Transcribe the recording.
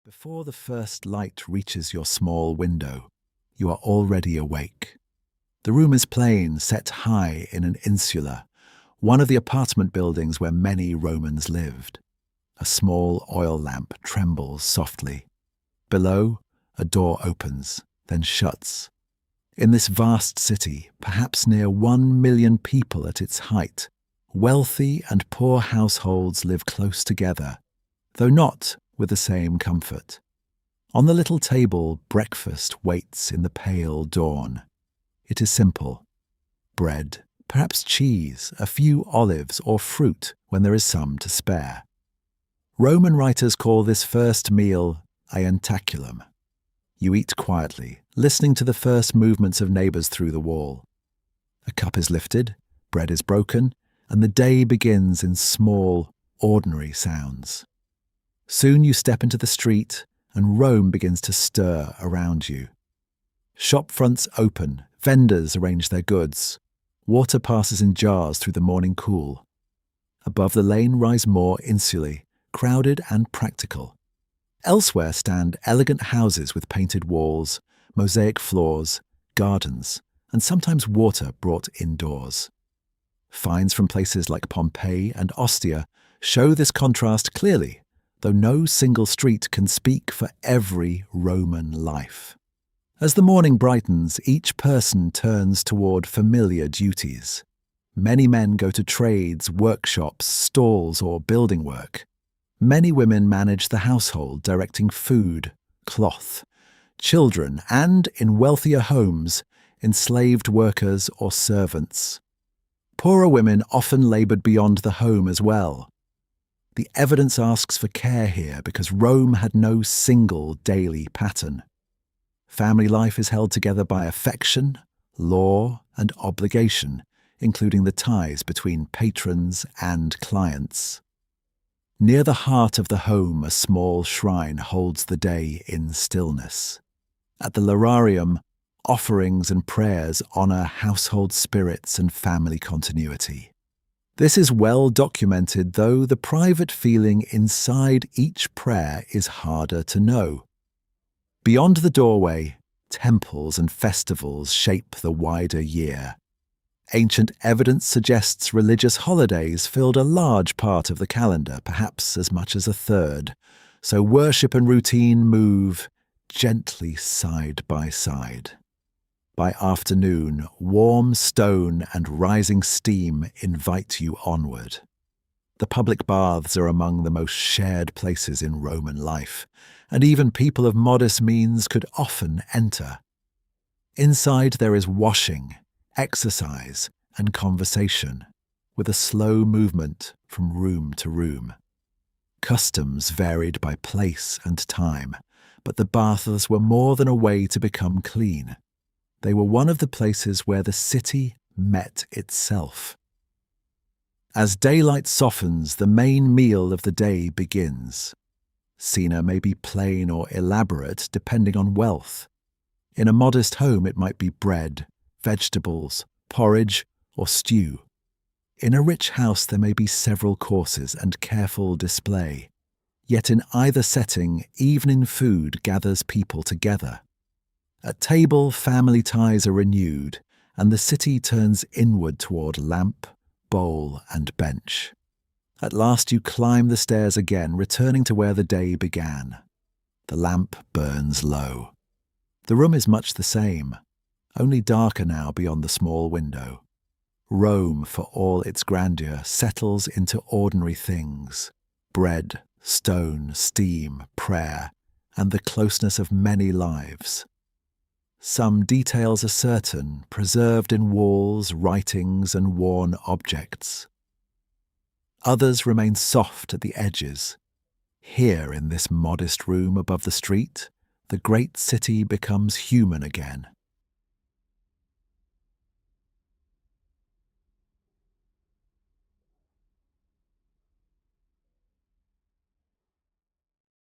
Before the first light reaches your small window, you are already awake. The room is plain, set high in an insula, one of the apartment buildings where many Romans lived. A small oil lamp trembles softly. Below, a door opens, then shuts. In this vast city, perhaps near 1 million people at its height, wealthy and poor households live close together, though not with the same comfort. On the little table, breakfast waits in the pale dawn. It is simple. Bread, perhaps cheese, a few olives or fruit when there is some to spare. Roman writers call this first meal ientaculum. You eat quietly, listening to the first movements of neighbours through the wall. A cup is lifted, bread is broken, and the day begins in small, ordinary sounds. Soon you step into the street, and Rome begins to stir around you. Shop fronts open, vendors arrange their goods. Water passes in jars through the morning cool. Above the lane rise more insulae, crowded and practical. Elsewhere stand elegant houses with painted walls, mosaic floors, gardens, and sometimes water brought indoors. Finds from places like Pompeii and Ostia show this contrast clearly, though no single street can speak for every Roman life. As the morning brightens, each person turns toward familiar duties. Many men go to trades, workshops, stalls, or building work. Many women manage the household, directing food, cloth, children, and, in wealthier homes, enslaved workers or servants. Poorer women often laboured beyond the home as well. The evidence asks for care here because Rome had no single daily pattern. Family life is held together by affection, law, and obligation, including the ties between patrons and clients. Near the heart of the home, a small shrine holds the day in stillness. At the lararium, offerings and prayers honour household spirits and family continuity. This is well documented, though the private feeling inside each prayer is harder to know. Beyond the doorway, temples and festivals shape the wider year. Ancient evidence suggests religious holidays filled a large part of the calendar, perhaps as much as a third, so worship and routine move gently side by side. By afternoon, warm stone and rising steam invite you onward. The public baths are among the most shared places in Roman life, and even people of modest means could often enter. Inside there is washing, exercise, and conversation, with a slow movement from room to room. Customs varied by place and time, but the baths were more than a way to become clean. They were one of the places where the city met itself. As daylight softens, the main meal of the day begins. Cena may be plain or elaborate, depending on wealth. In a modest home, it might be bread, vegetables, porridge, or stew. In a rich house, there may be several courses and careful display. Yet in either setting, evening food gathers people together. At table, family ties are renewed, and the city turns inward toward lamp, bowl, and bench. At last you climb the stairs again, returning to where the day began. The lamp burns low. The room is much the same, only darker now beyond the small window. Rome, for all its grandeur, settles into ordinary things: bread, stone, steam, prayer, and the closeness of many lives. Some details are certain, preserved in walls, writings, and worn objects. Others remain soft at the edges. Here, in this modest room above the street, the great city becomes human again.